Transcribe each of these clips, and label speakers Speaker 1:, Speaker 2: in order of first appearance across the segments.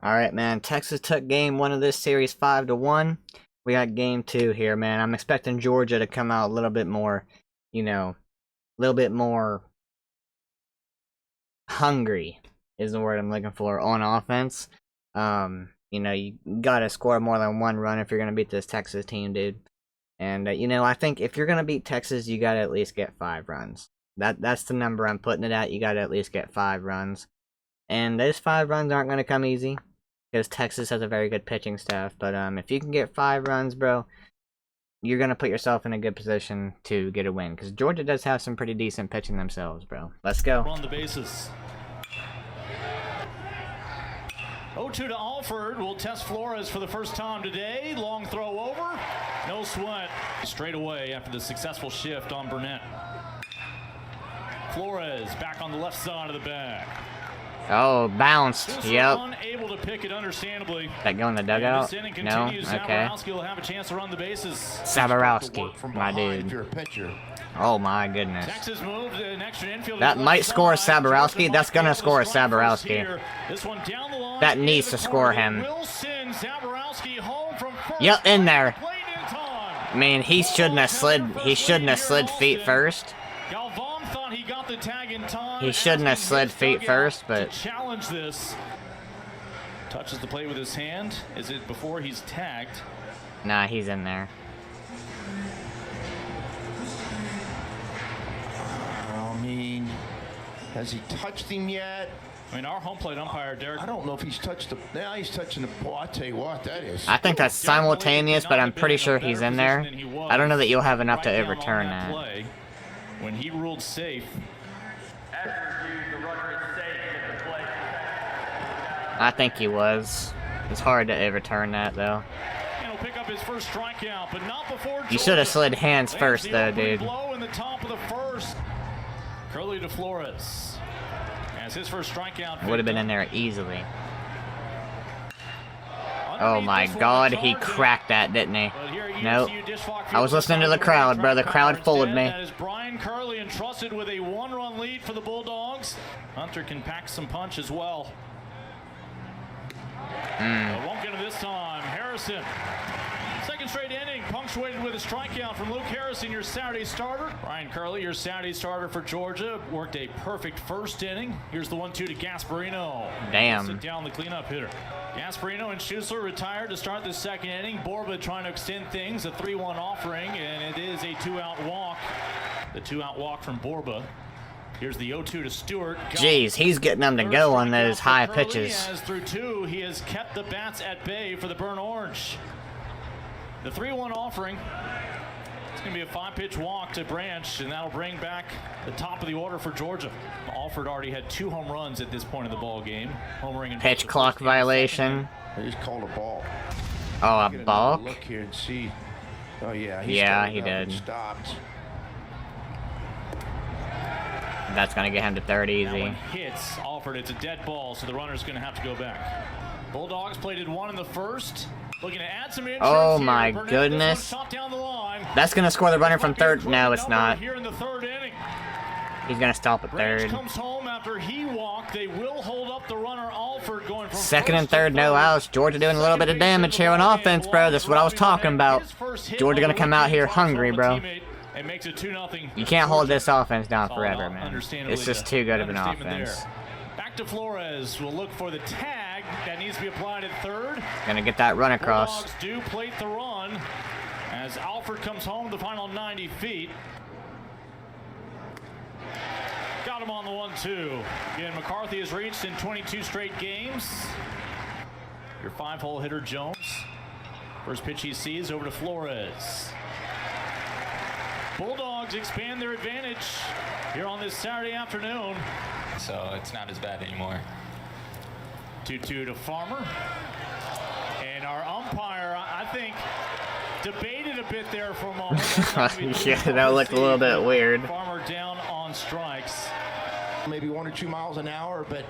Speaker 1: Alright, man. Texas took game 1 of this series 5-1. We got game 2 here, man. I'm expecting Georgia to come out a little bit more, a little bit more hungry is the word I'm looking for on offense. You gotta score more than one run if you're gonna beat this Texas team, dude. And, I think if you're gonna beat Texas, you gotta at least get 5 runs. That's the number I'm putting it at. You gotta at least get 5 runs. And those 5 runs aren't gonna come easy, because Texas has a very good pitching staff. But if you can get 5 runs, bro, you're going to put yourself in a good position to get a win. Because Georgia does have some pretty decent pitching themselves, bro. Let's go.
Speaker 2: On the bases. 0-2 to Alford. Will test Flores for the first time today. Long throw over. No sweat. Straight away after the successful shift on Burnett. Flores back on the left side of the bag.
Speaker 1: Oh, bounced. Yep.
Speaker 2: Unable to pick it, understandably.
Speaker 1: That go in the dugout? No? Okay.
Speaker 2: Will have a chance to run the bases.
Speaker 1: Sabarowski, my dude. Oh my goodness.
Speaker 2: Texas moved an extra infield.
Speaker 1: That might score Sabarowski. That's gonna score Sabarowski. That needs to score him. Yep, in there. I mean, he shouldn't have slid feet first. He shouldn't have slid feet first, but
Speaker 2: challenge this. Touches the plate with his hand. Is it before he's tagged?
Speaker 1: Nah, he's in there.
Speaker 3: I mean, has he touched him yet?
Speaker 2: I mean, our home plate umpire, Derek.
Speaker 3: I don't know if he's touched the. Now he's touching the ball. I tell you what, that is.
Speaker 1: I think that's simultaneous, but I'm pretty sure he's in there. I don't know that you'll have enough to overturn that.
Speaker 2: When he ruled safe.
Speaker 1: I think he was. It's hard to overturn that, though.
Speaker 2: Pick up his first strikeout, but not before
Speaker 1: you should have slid hands first, though, dude.
Speaker 2: Blow in the top of the first. Curly to Flores. As his first strikeout.
Speaker 1: Would have been in there easily. Oh my God, he cracked that, didn't he? Nope. I was listening to the crowd, bro. The crowd fooled me.
Speaker 2: That is Brian Curley entrusted with a 1-run lead for the Bulldogs. Hunter can pack some punch as well. Won't get him this time. Harrison. Second straight inning, punctuated with a strikeout from Luke Harrison, your Saturday starter. Brian Curley, your Saturday starter for Georgia, worked a perfect first inning. Here's the 1-2 to Gasparino.
Speaker 1: Damn.
Speaker 2: Sit down the cleanup hitter. Gasparino and Schuessler retired to start the second inning. Borba trying to extend things, a 3-1 offering, and it is a 2-out walk. The 2-out walk from Borba. Here's the 0-2 to Stewart.
Speaker 1: Jeez, he's getting them to go on those high pitches.
Speaker 2: As through 2, he has kept the bats at bay for the Burnt Orange. The 3-1 offering. It's going to be a 5-pitch walk to Branch, and that'll bring back the top of the order for Georgia. Alford already had 2 home runs at this point in the ball game. Homering and
Speaker 1: pitch clock violation.
Speaker 3: They just called a ball.
Speaker 1: Oh, a balk?
Speaker 3: Look here and see. Oh yeah.
Speaker 1: He did.
Speaker 3: Stopped.
Speaker 1: That's gonna get him to third easy.
Speaker 2: That one hits Alford. It's a dead ball, so the runner's gonna have to go back. Bulldogs plated 1 in the first. Looking to add some insurance.
Speaker 1: Oh my goodness.
Speaker 2: Down the line.
Speaker 1: That's gonna score the runner from third. No, it's not.
Speaker 2: Here in the 3rd inning.
Speaker 1: He's gonna stop at third.
Speaker 2: Comes home after he walked. They will hold up the runner Alford going from
Speaker 1: second and third, no outs. Georgia doing a little bit of damage here on offense, bro. That's what I was talking about. Georgia gonna come out here hungry, bro.
Speaker 2: It makes it 2-0.
Speaker 1: You can't hold this offense down forever, man. It's just too good of an offense.
Speaker 2: Back to Flores. We'll look for the tag that needs to be applied at third.
Speaker 1: Gonna get that run across.
Speaker 2: Bulldogs do plate the run as Alford comes home the final 90 feet. Got him on the 1-2. Again, McCarthy has reached in 22 straight games. Your 5-hole hitter, Jones. First pitch he sees over to Flores. Bulldogs expand their advantage here on this Saturday afternoon.
Speaker 4: So it's not as bad anymore.
Speaker 2: 2-2 to Farmer. And our umpire, I think, debated a bit there for a moment.
Speaker 1: Yeah, that looked a little bit weird.
Speaker 2: Farmer down on strikes.
Speaker 3: Maybe 1 or 2 miles an hour, but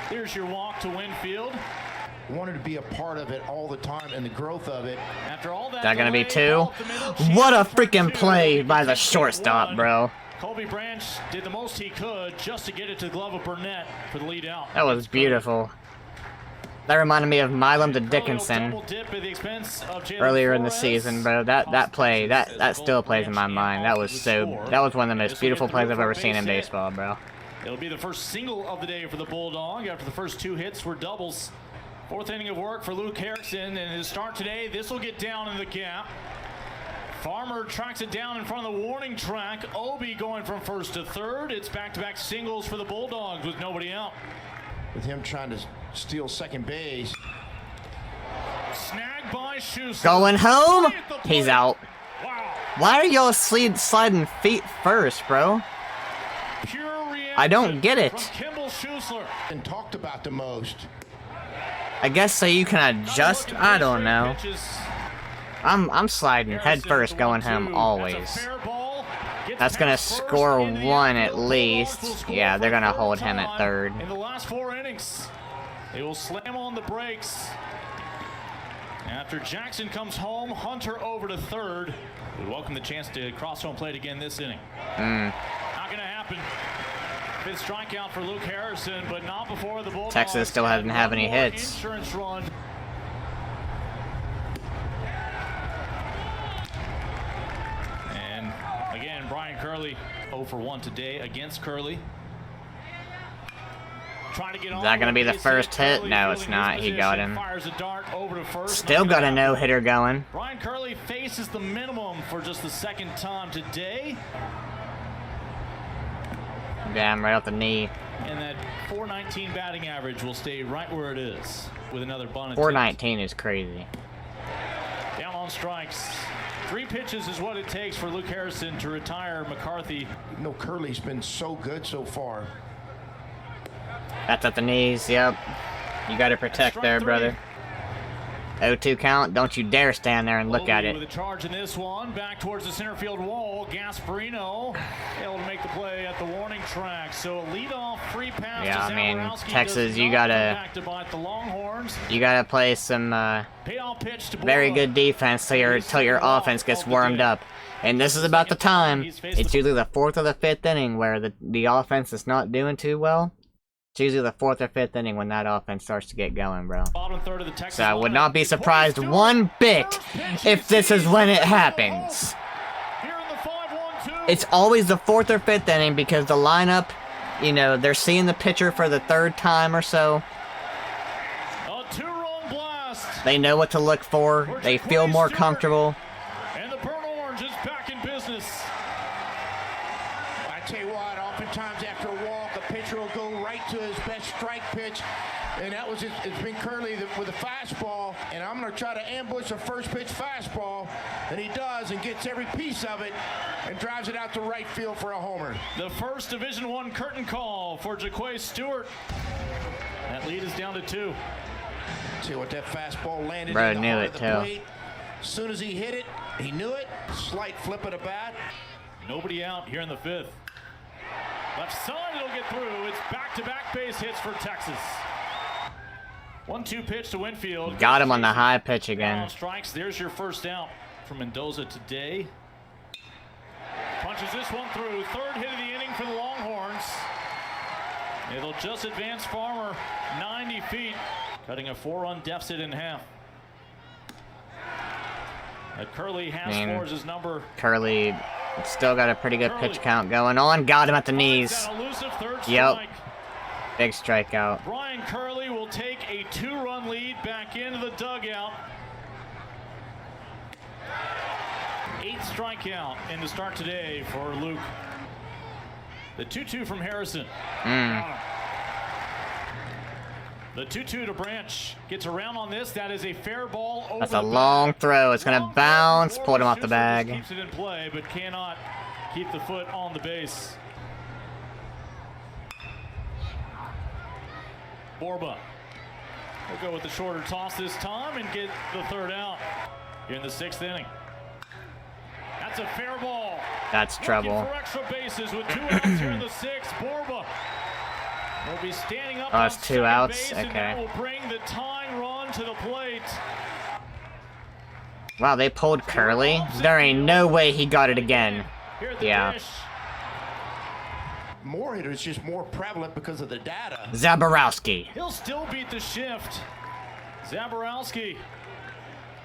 Speaker 2: here's your walk to Winfield.
Speaker 3: Wanted to be a part of it all the time and the growth of it.
Speaker 2: After all that,
Speaker 1: is that gonna be 2? What a freaking play by the shortstop, bro.
Speaker 2: Colby Branch did the most he could just to get it to the glove of Burnett for the lead out.
Speaker 1: That was beautiful. That reminded me of Milam to Dickinson earlier in the season, bro. That play, that still plays in my mind. That was one of the most beautiful plays I've ever seen in baseball, bro.
Speaker 2: It'll be the first single of the day for the Bulldog after the first 2 hits were doubles. 4th inning of work for Luke Harrison, and his start today, this will get down in the gap. Farmer tracks it down in front of the warning track. Obi going from first to third. It's back-to-back singles for the Bulldogs with nobody out.
Speaker 3: With him trying to steal second base.
Speaker 2: Snagged by Schuster.
Speaker 1: Going home? He's out.
Speaker 2: Wow.
Speaker 1: Why are y'all sliding feet first, bro?
Speaker 2: Pure
Speaker 1: I don't get it.
Speaker 2: from Kimball Schuster.
Speaker 3: And talked about the most.
Speaker 1: I guess so you can adjust. I don't know. I'm sliding head first going home always. That's gonna score 1 at least. Yeah, they're gonna hold him at third.
Speaker 2: In the last 4 innings, they will slam on the brakes. After Jackson comes home, Hunter over to third. We welcome the chance to cross home plate again this inning. Not gonna happen. 5th strikeout for Luke Harrison, but not before the Bulldogs.
Speaker 1: Texas still hasn't have any hits.
Speaker 2: Insurance run. And again, Brian Curley 0 for 1 today against Curley. Trying to get
Speaker 1: Is that gonna be the first hit? No, it's not. He got him.
Speaker 2: Fires a dart over to first.
Speaker 1: Still got a no-hitter going.
Speaker 2: Brian Curley faces the minimum for just the 2nd time today.
Speaker 1: Damn, right off the knee.
Speaker 2: And that .419 batting average will stay right where it is with another bunt.
Speaker 1: 419 is crazy.
Speaker 2: Down on strikes. 3 pitches is what it takes for Luke Harrison to retire McCarthy.
Speaker 3: You know, Curley's been so good so far.
Speaker 1: That's at the knees, yep. You gotta protect there, brother. 0-2 count, don't you dare stand there and look at
Speaker 2: With a
Speaker 1: it.
Speaker 2: charge in this one, back towards the center field wall. Gasparino able to make the play at the warning track. So a leadoff free pass.
Speaker 1: Yeah,
Speaker 2: to
Speaker 1: I mean,
Speaker 2: Zawarowski
Speaker 1: Texas,
Speaker 2: does
Speaker 1: you
Speaker 2: not
Speaker 1: gotta-
Speaker 2: come back to bite the Longhorns.
Speaker 1: You gotta play some
Speaker 2: Payoff pitch to
Speaker 1: very
Speaker 2: Bola.
Speaker 1: good defense till your offense gets warmed up. And this is about the time. It's usually the 4th or the 5th inning where the offense is not doing too well. It's usually the 4th or 5th inning when that offense starts to get going, bro.
Speaker 2: Bottom third of the Texas
Speaker 1: So I would
Speaker 2: lineup.
Speaker 1: not be surprised one bit if this is when it happens.
Speaker 2: Here in the 5-1-2.
Speaker 1: It's always the 4th or 5th inning because the lineup, you know, they're seeing the pitcher for the 3rd time or so.
Speaker 2: A 2-run blast.
Speaker 1: They know what to look for. They feel more comfortable.
Speaker 2: And the Burnt Orange is back in business.
Speaker 3: I tell you what, oftentimes after a walk, a pitcher will go right to his best strike pitch. And that was it's been Curley with a fastball. And I'm going to try to ambush a first pitch fastball. And he does and gets every piece of it and drives it out to right field for a homer.
Speaker 2: The first Division I curtain call for Jaquay Stewart. That lead is down to 2.
Speaker 3: See what that fastball landed
Speaker 1: Bro,
Speaker 3: in the
Speaker 1: knew
Speaker 3: heart
Speaker 1: it,
Speaker 3: of the
Speaker 1: too.
Speaker 3: plate. As soon as he hit it, he knew it. Slight flip of the bat.
Speaker 2: Nobody out here in the 5th. Left side, it'll get through. It's back-to-back base hits for Texas. 1-2 pitch to Winfield.
Speaker 1: Got him on the high pitch
Speaker 2: Down
Speaker 1: again.
Speaker 2: on strikes. There's your first out from Mendoza today. Punches this one through. 3rd hit of the inning for the Longhorns. It'll just advance Farmer 90 feet, cutting a 4-run deficit in half. Curley has scores his number.
Speaker 1: Curley still got a pretty good pitch count going on. Got him at the knees.
Speaker 2: That elusive 3rd
Speaker 1: Yep.
Speaker 2: strike.
Speaker 1: Big strikeout.
Speaker 2: Brian Curley will take a 2-run lead back into the dugout. 8th strikeout in the start today for Luke. The 2-2 from Harrison. The 2-2 to Branch. Gets around on this. That is a fair ball over
Speaker 1: That's
Speaker 2: the
Speaker 1: a long
Speaker 2: bat.
Speaker 1: throw. It's gonna
Speaker 2: Long
Speaker 1: bounce.
Speaker 2: throw.
Speaker 1: Pulled him off the
Speaker 2: Schuster just
Speaker 1: bag.
Speaker 2: keeps it in play, but cannot keep the foot on the base. Borba will go with the shorter toss this time and get the 3rd out here in the 6th inning. That's a fair ball.
Speaker 1: That's
Speaker 2: Looking
Speaker 1: trouble.
Speaker 2: for extra bases with 2 outs here in the 6th. Borba will be standing up.
Speaker 1: Oh,
Speaker 2: on
Speaker 1: it's 2
Speaker 2: second
Speaker 1: outs?
Speaker 2: base, and that
Speaker 1: Okay.
Speaker 2: will bring the tying run to the plate.
Speaker 1: Wow, they pulled Curley? There ain't no way he got it again.
Speaker 2: Here at the
Speaker 1: Yeah.
Speaker 2: dish.
Speaker 3: more hitters, just more prevalent because of the data.
Speaker 1: Zaborowski.
Speaker 2: He'll still beat the shift. Zaborowski,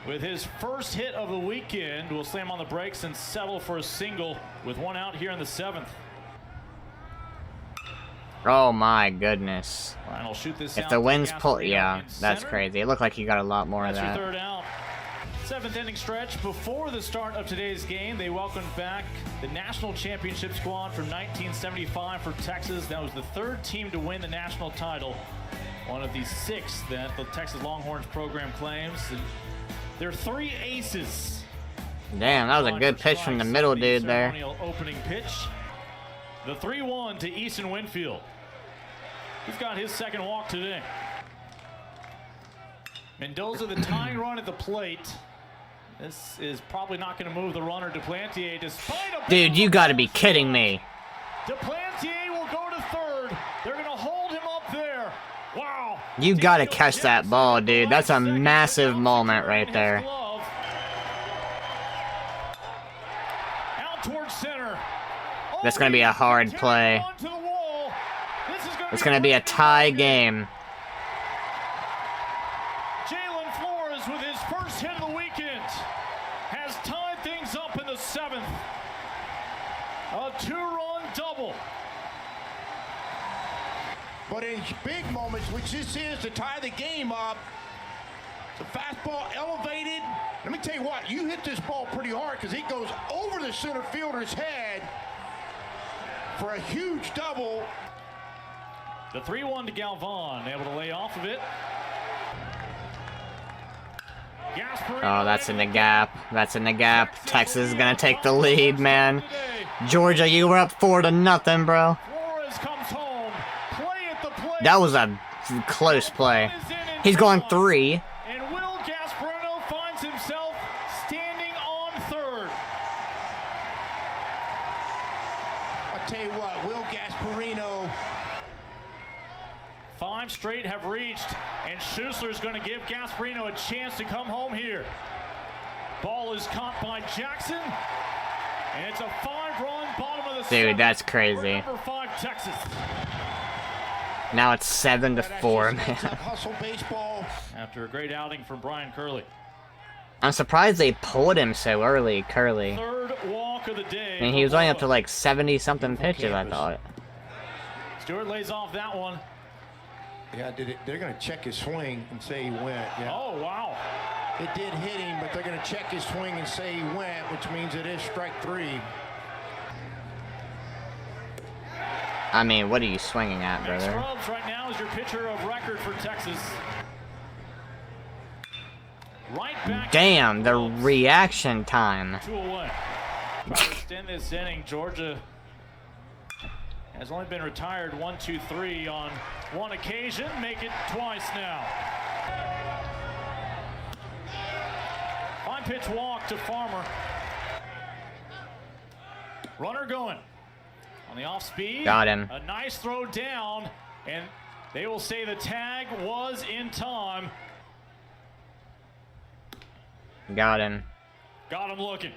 Speaker 2: with his first hit of the weekend, will slam on the brakes and settle for a single with one out here in the 7th.
Speaker 1: Oh my goodness.
Speaker 2: Ryan will shoot this
Speaker 1: If
Speaker 2: out
Speaker 1: the
Speaker 2: to
Speaker 1: wind's
Speaker 2: Gasparino
Speaker 1: yeah,
Speaker 2: in
Speaker 1: that's
Speaker 2: center.
Speaker 1: crazy. It looked like he got a lot more of
Speaker 2: That's your
Speaker 1: that.
Speaker 2: third out. 7th inning stretch before the start of today's game. They welcomed back the national championship squad from 1975 for Texas. That was the 3rd team to win the national title. One of the 6 that the Texas Longhorns program claims. There are 3 aces.
Speaker 1: Damn, that was a good pitch from the middle dude there.
Speaker 2: Ceremonial opening pitch. The 3-1 to Easton Winfield. He's got his 2nd walk today. Mendoza, the tying run at the plate. This is probably not going to move the runner. Duplantier, despite a...
Speaker 1: Dude, you gotta be kidding me.
Speaker 2: Duplantier will go to 3rd. They're going to hold him up there. Wow.
Speaker 1: You gotta
Speaker 2: Daniel
Speaker 1: catch that
Speaker 2: Jackson
Speaker 1: ball,
Speaker 2: with the
Speaker 1: dude. That's a
Speaker 2: right second.
Speaker 1: massive
Speaker 2: Bouncing
Speaker 1: moment
Speaker 2: in
Speaker 1: right
Speaker 2: his
Speaker 1: there.
Speaker 2: glove. Out towards center.
Speaker 1: That's gonna be a hard play.
Speaker 2: Onto the wall. This is
Speaker 1: It's gonna be a tie game.
Speaker 2: Jalen Flores with his first hit of the weekend has tied things up in the 7th. A 2-run double.
Speaker 3: But in big moments, which this is to tie the game up, the fastball elevated. Let me tell you what, you hit this ball pretty hard because it goes over the center fielder's head for a huge double.
Speaker 2: The 3-1 to Galvan, able to lay off of it.
Speaker 1: Oh, that's in the gap. That's in the gap. Texas is gonna take the lead, man. Georgia, you were up 4-0, bro.
Speaker 2: Flores comes home. Play at the plate.
Speaker 1: That was a close play. He's going 3.
Speaker 2: And Will Gasparino finds himself standing on 3rd.
Speaker 3: I'll tell you what, Will Gasparino.
Speaker 2: 5 straight have reached, and Schussler's going to give Gasparino a chance to come home here. Ball is caught by Jackson, and it's a 5-run bottom of the
Speaker 1: Dude,
Speaker 2: 7th
Speaker 1: that's
Speaker 2: for
Speaker 1: crazy.
Speaker 2: Number 5 Texas.
Speaker 1: Now it's 7-4, man.
Speaker 3: Hustle baseball.
Speaker 2: After a great outing from Brian Curley.
Speaker 1: I'm surprised they pulled him so early, Curly.
Speaker 2: 3rd walk of the day.
Speaker 1: I mean, he was only up to like 70-something pitches, I thought.
Speaker 2: Stewart lays off that one.
Speaker 3: Yeah, they're going to check his swing and say he went. Yeah.
Speaker 2: Oh, wow.
Speaker 3: It did hit him, but they're going to check his swing and say he went, which means it is strike 3.
Speaker 1: I mean, what are you swinging at,
Speaker 2: Max
Speaker 1: brother?
Speaker 2: Scrubs right now is your pitcher of record for Texas. Right back.
Speaker 1: Damn, the reaction time.
Speaker 2: 2 away. Trying to extend this inning. Georgia has only been retired 1, 2, 3 on one occasion. Make it twice now. 5-pitch walk to Farmer. Runner going. On the off speed.
Speaker 1: Got him.
Speaker 2: A nice throw down, and they will say the tag was in time.
Speaker 1: Got him.
Speaker 2: Got him looking.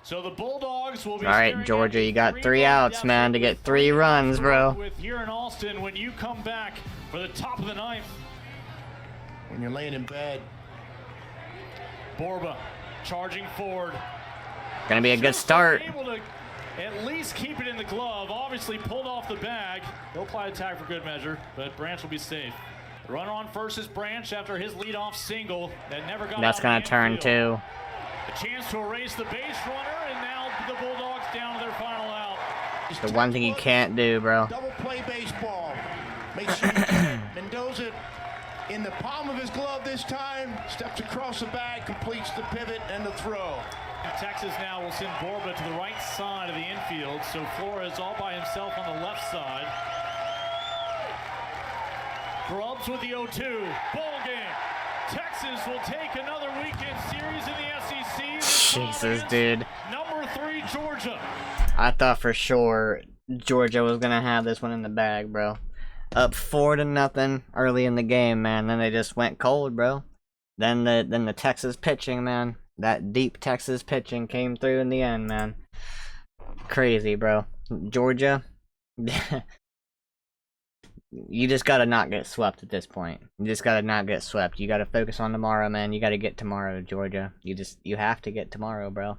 Speaker 2: So the Bulldogs will be.
Speaker 1: All right,
Speaker 2: staring
Speaker 1: Georgia,
Speaker 2: at a
Speaker 1: you got 3
Speaker 2: 3-run
Speaker 1: outs, man, to get
Speaker 2: deficit
Speaker 1: 3 runs, bro.
Speaker 2: with here in Austin when you come back for the top of the 9th.
Speaker 3: When you're laying in bed.
Speaker 2: Borba charging forward.
Speaker 1: Gonna be a good start.
Speaker 2: Able to at least keep it in the glove. Obviously pulled off the bag. He'll apply a tag for good measure, but Branch will be safe. The runner on first is Branch after his leadoff single that never got
Speaker 1: That's
Speaker 2: out
Speaker 1: gonna
Speaker 2: of the
Speaker 1: turn
Speaker 2: infield.
Speaker 1: 2.
Speaker 2: A chance to erase the base runner, and now the Bulldogs down to their final out.
Speaker 1: The one thing you can't do, bro.
Speaker 3: Double play baseball. Make sure you get Mendoza in the palm of his glove this time. Steps across the bag, completes the pivot and the throw.
Speaker 2: Texas now will send Borba to the right side of the infield, so Flores all by himself on the left side. Grubbs with the 0-2. Ball game. Texas will take another weekend series in the SEC.
Speaker 1: Jesus, dude.
Speaker 2: Number 3, Georgia.
Speaker 1: I thought for sure Georgia was gonna have this one in the bag, bro. Up 4-0 early in the game, man. Then they just went cold, bro. Then the Texas pitching, man. That deep Texas pitching came through in the end, man. Crazy, bro. Georgia, You just gotta not get swept at this point. You just gotta not get swept. You gotta focus on tomorrow, man. You gotta get tomorrow, Georgia. You have to get tomorrow, bro.